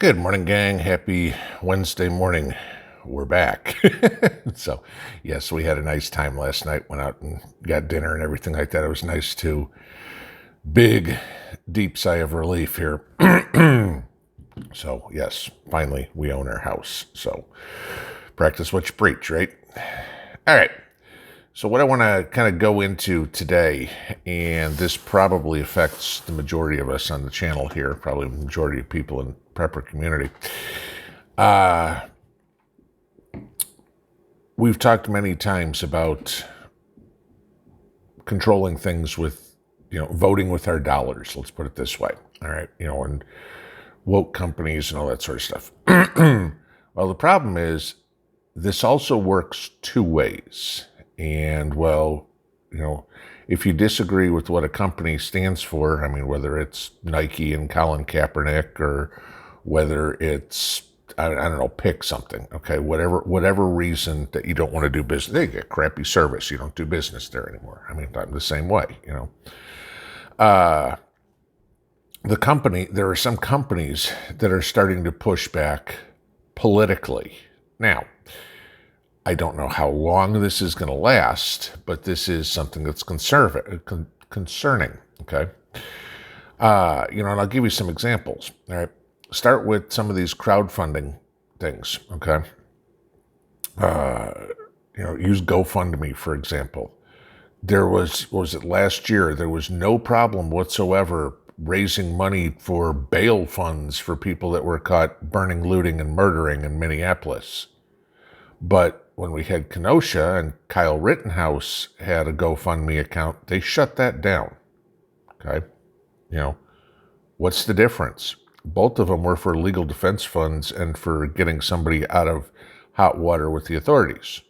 Good morning, gang. Happy Wednesday morning. We're back. So, yes, we had a nice time last night. Went out and got dinner and everything like that. It was nice too. Big, deep sigh of relief here. So, yes, finally we own our house. So, practice what you preach, right? All right. So, what I want to kind of go into today, and this probably affects the majority of us on the channel here, probably the majority of people in prepper community. We've talked many times about controlling things with, voting with our dollars. Let's put it this way. All right. And woke companies and all that sort of stuff. Well, the problem is this also works two ways. And if you disagree with what a company stands for, I mean, whether it's Nike and Colin Kaepernick or whether it's, I don't know, pick something, okay? Whatever reason that you don't want to do business, they get crappy service. You don't do business there anymore. I mean, I'm the same way, there are some companies that are starting to push back politically. Now, I don't know how long this is going to last, but this is something that's concerning, okay? And I'll give you some examples, all right? Start with some of these crowdfunding things, okay? Use GoFundMe, for example. Was it last year? There was no problem whatsoever raising money for bail funds for people that were caught burning, looting, and murdering in Minneapolis. But when we had Kenosha and Kyle Rittenhouse had a GoFundMe account, they shut that down, okay? What's the difference? Both of them were for legal defense funds and for getting somebody out of hot water with the authorities.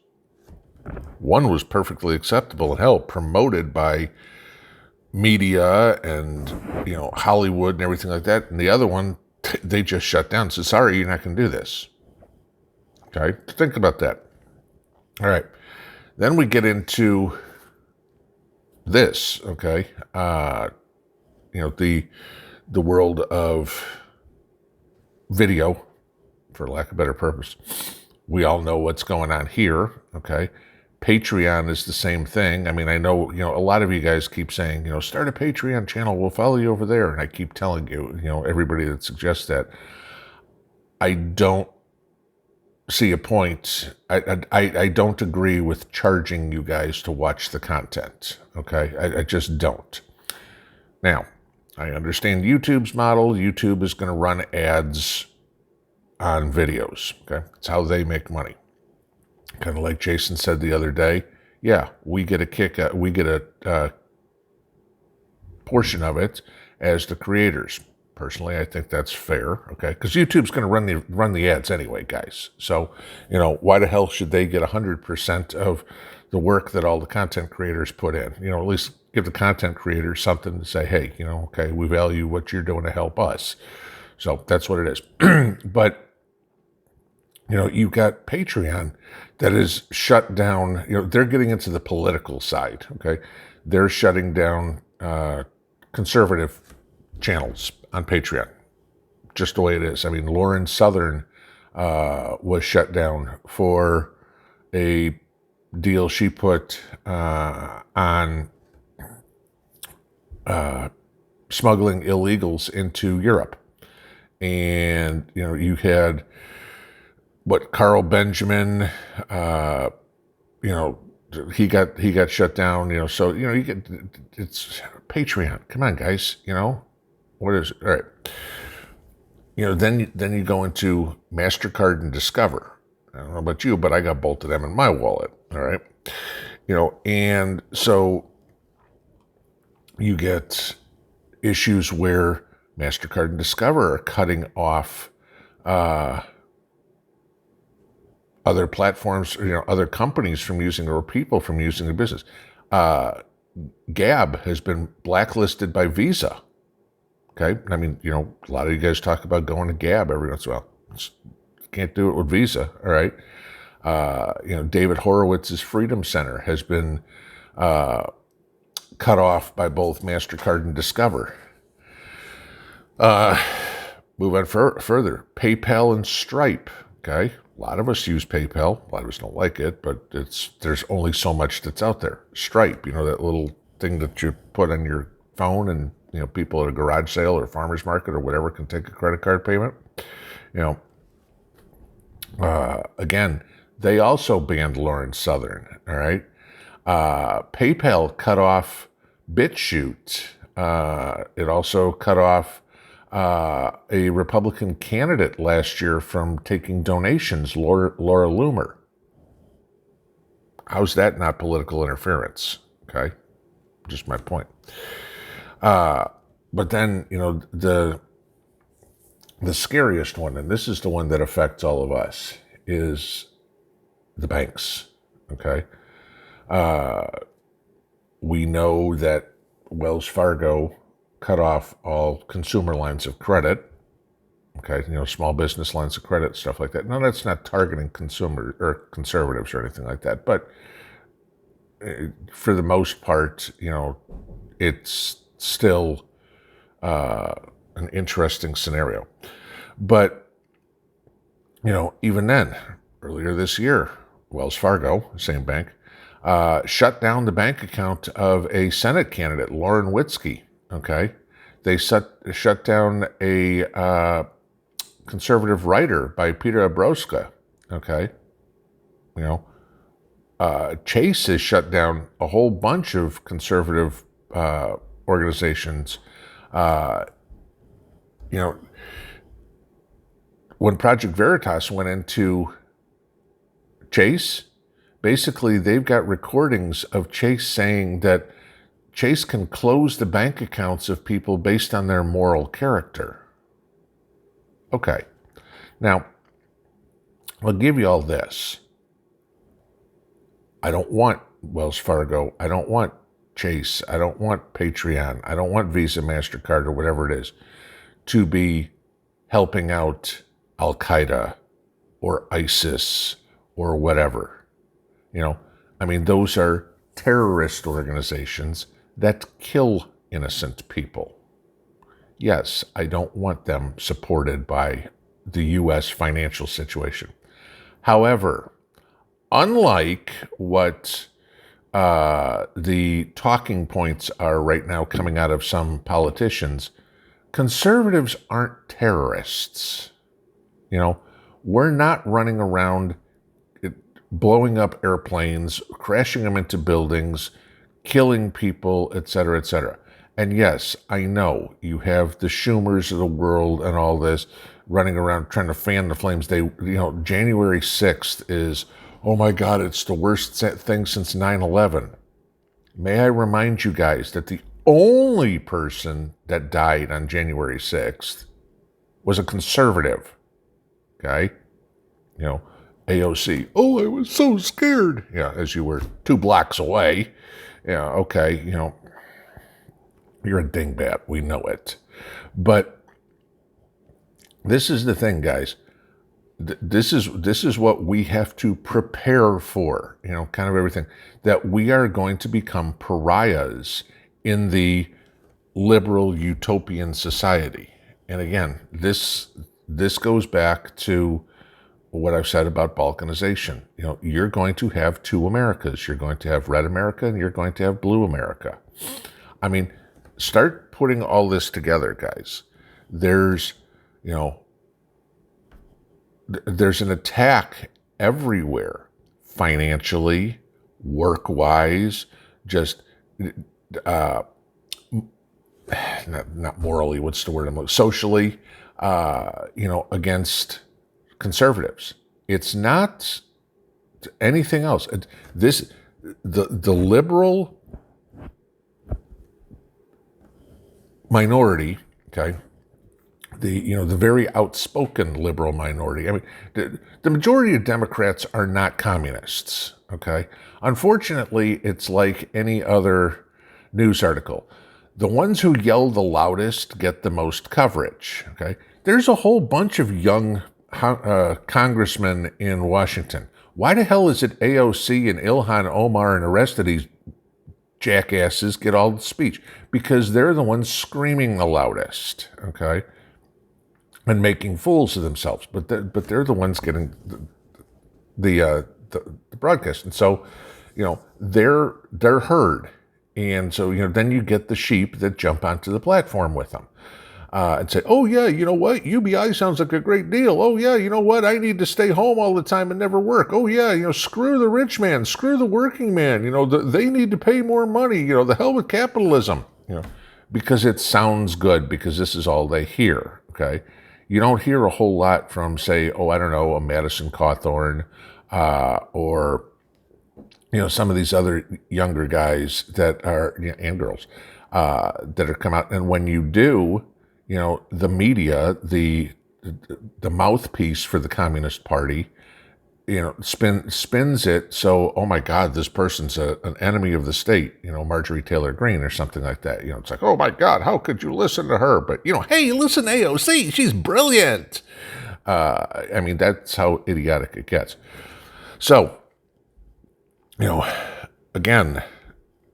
One was perfectly acceptable and hell, promoted by media and, Hollywood and everything like that. And the other one, they just shut down and said, sorry, you're not going to do this. Okay, think about that. All right, then we get into this, okay? The world of video, for lack of a better purpose. We all know what's going on here, okay? Patreon is the same thing. I mean, I know, a lot of you guys keep saying, start a Patreon channel, we'll follow you over there. And I keep telling you, everybody that suggests that, I don't see a point. I don't agree with charging you guys to watch the content, okay? I just don't. Now, I understand YouTube's model. YouTube is going to run ads on videos, okay? It's how they make money. Kind of like Jason said the other day, yeah, we get a portion of it as the creators. Personally, I think that's fair, okay? Because YouTube's going to run the ads anyway, guys. So, why the hell should they get 100% of the work that all the content creators put in? At least give the content creators something to say, hey, okay, we value what you're doing to help us. So that's what it is. But, you've got Patreon that is shut down. They're getting into the political side, okay? They're shutting down conservative channels on Patreon, just the way it is. I mean, Lauren Southern was shut down for a deal she put on smuggling illegals into Europe. And, you had Carl Benjamin, he got shut down, so, you get, it's Patreon. Come on, guys, what is it? All right. Then you go into MasterCard and Discover. I don't know about you, but I got both of them in my wallet. All right. And so you get issues where MasterCard and Discover are cutting off other platforms, other companies from using, or people from using their business. Gab has been blacklisted by Visa. Okay, I mean, a lot of you guys talk about going to Gab every once in a while. Can't do it with Visa, all right? David Horowitz's Freedom Center has been cut off by both MasterCard and Discover. Move on further. PayPal and Stripe. Okay, a lot of us use PayPal. A lot of us don't like it, but there's only so much that's out there. Stripe, that little thing that you put on your phone, and people at a garage sale or farmer's market or whatever can take a credit card payment. Again, they also banned Lauren Southern. All right, PayPal cut off BitChute. It also cut off a Republican candidate last year from taking donations, Laura Loomer. How's that not political interference? Okay, just my point. But then, the scariest one, and this is the one that affects all of us, is the banks. Okay, we know that Wells Fargo cut off all consumer lines of credit. Okay, small business lines of credit, stuff like that. No, that's not targeting consumer or conservatives or anything like that. But for the most part, it's still an interesting scenario. But, even then, earlier this year, Wells Fargo, same bank, shut down the bank account of a Senate candidate, Lauren Witzke. Okay, they shut down a conservative writer by Peter Abroska. Okay, Chase has shut down a whole bunch of conservative organizations. When Project Veritas went into Chase, basically they've got recordings of Chase saying that Chase can close the bank accounts of people based on their moral character. Okay. Now, I'll give you all this. I don't want Wells Fargo. I don't want Chase. I don't want Patreon. I don't want Visa, MasterCard, or whatever it is, to be helping out Al-Qaeda or ISIS or whatever. Those are terrorist organizations that kill innocent people. Yes, I don't want them supported by the U.S. financial situation. However, unlike what the talking points are right now coming out of some politicians, conservatives aren't terrorists. We're not running around blowing up airplanes, crashing them into buildings, killing people, etc., etc. And yes, I know you have the Schumers of the world and all this running around trying to fan the flames. January 6th is, oh my God, it's the worst thing since 9/11. May I remind you guys that the only person that died on January 6th was a conservative. Okay? AOC. Oh, I was so scared. Yeah, as you were 2 blocks away. Yeah, okay, you're a dingbat. We know it. But this is the thing, guys. This is what we have to prepare for, kind of everything, that we are going to become pariahs in the liberal utopian society. And again, this goes back to what I've said about balkanization. You're going to have 2 Americas. You're going to have red America and you're going to have blue America. Start putting all this together, guys. There's an attack everywhere, financially, work-wise, just not morally. What's the word I'm looking? Socially, against conservatives. It's not anything else. The liberal minority, okay, the very outspoken liberal minority. The majority of Democrats are not communists, okay? Unfortunately, it's like any other news article. The ones who yell the loudest get the most coverage, okay? There's a whole bunch of young congressmen in Washington. Why the hell is it AOC and Ilhan Omar and the rest of these jackasses get all the speech? Because they're the ones screaming the loudest, okay? and making fools of themselves. But they're the ones getting the broadcast, and so they're heard, and so then you get the sheep that jump onto the platform with them. And say, oh yeah, you know what? UBI sounds like a great deal. Oh yeah, you know what? I need to stay home all the time and never work. Oh yeah, screw the rich man, screw the working man. They need to pay more money. The hell with capitalism. Because it sounds good, because this is all they hear. Okay, you don't hear a whole lot from, say, I don't know, a Madison Cawthorn, or some of these other younger guys that are and girls that are come out. And when you do, the media, the mouthpiece for the Communist Party, spins it so, oh my God, this person's an enemy of the state, Marjorie Taylor Greene or something like that. It's like, oh my God, how could you listen to her? But, hey, listen to AOC, she's brilliant. That's how idiotic it gets. So, again,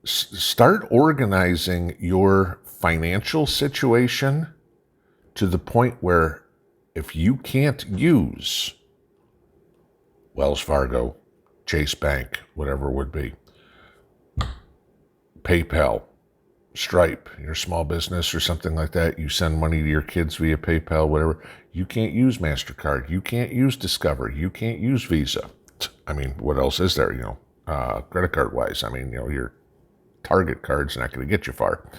start organizing your financial situation to the point where if you can't use Wells Fargo, Chase Bank, whatever it would be, PayPal, Stripe, your small business or something like that, you send money to your kids via PayPal, whatever, you can't use MasterCard, you can't use Discover, you can't use Visa. What else is there, credit card wise? Your Target card's not going to get you far.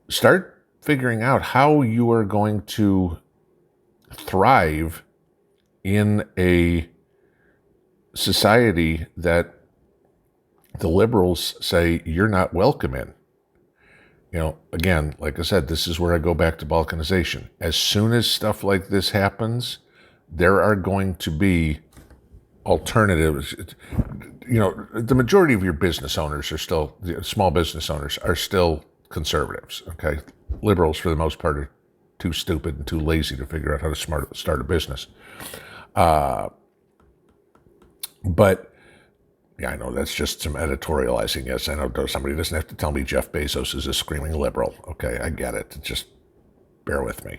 Start figuring out how you are going to thrive in a society that the liberals say you're not welcome in. Again, like I said, this is where I go back to balkanization. As soon as stuff like this happens, there are going to be alternatives. The majority of your business owners are still, small business owners are still conservatives, okay? Liberals, for the most part, are too stupid and too lazy to figure out how to start a business. But, yeah, I know that's just some editorializing. Yes, I know somebody doesn't have to tell me Jeff Bezos is a screaming liberal. Okay, I get it. Just bear with me.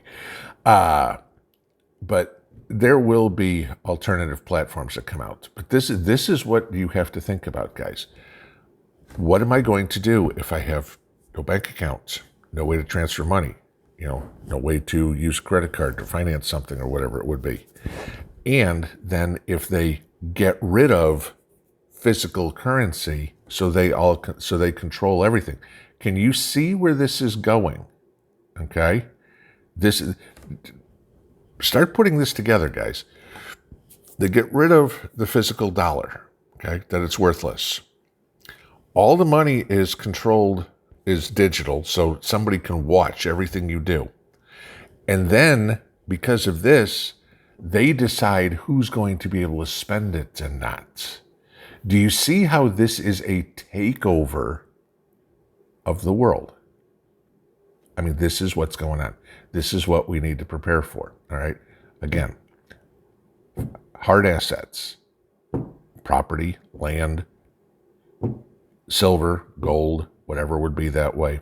But there will be alternative platforms that come out. But this is what you have to think about, guys. What am I going to do if I have no bank accounts, no way to transfer money, no way to use a credit card to finance something or whatever it would be? And then if they get rid of physical currency, so they control everything. Can you see where this is going? Okay, start putting this together, guys. They get rid of the physical dollar, okay, that it's worthless. All the money is digital, so somebody can watch everything you do. And then, because of this, they decide who's going to be able to spend it and not. Do you see how this is a takeover of the world? This is what's going on. This is what we need to prepare for, all right? Again, hard assets, property, land, silver, gold, whatever would be that way.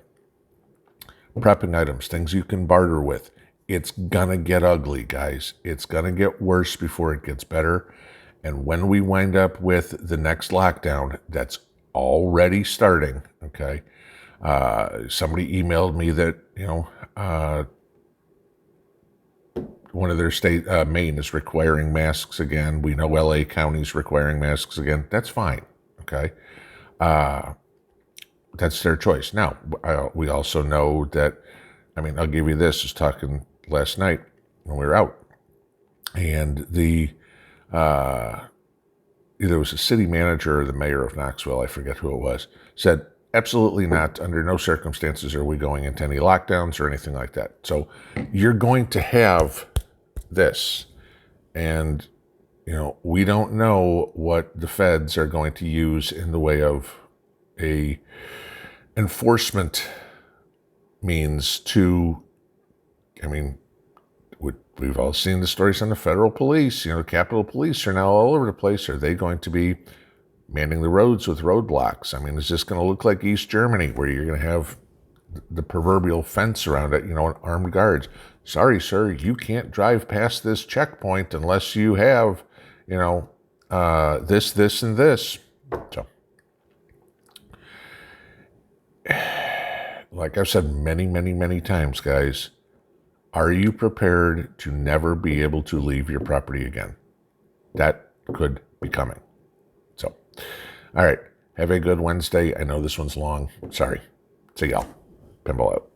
Prepping items, things you can barter with. It's gonna get ugly, guys. It's gonna get worse before it gets better. And when we wind up with the next lockdown, that's already starting, okay? Somebody emailed me that, one of their state, Maine, is requiring masks again. We know LA County's requiring masks again. That's fine, okay? That's their choice. Now, we also know that, I'll give you this. I was talking last night when we were out, and either it was a city manager or the mayor of Knoxville, I forget who it was, said, absolutely not. Under no circumstances are we going into any lockdowns or anything like that. So you're going to have this, and we don't know what the feds are going to use in the way of a enforcement means to, we've all seen the stories on the federal police. The Capitol Police are now all over the place. Are they going to be manning the roads with roadblocks? Is this going to look like East Germany, where you're going to have the proverbial fence around it, and armed guards. Sorry, sir, you can't drive past this checkpoint unless you have, this, this, and this. So, like I've said many, many, many times, guys, are you prepared to never be able to leave your property again? That could be coming. So, all right. Have a good Wednesday. I know this one's long. Sorry. See y'all. Pinball out.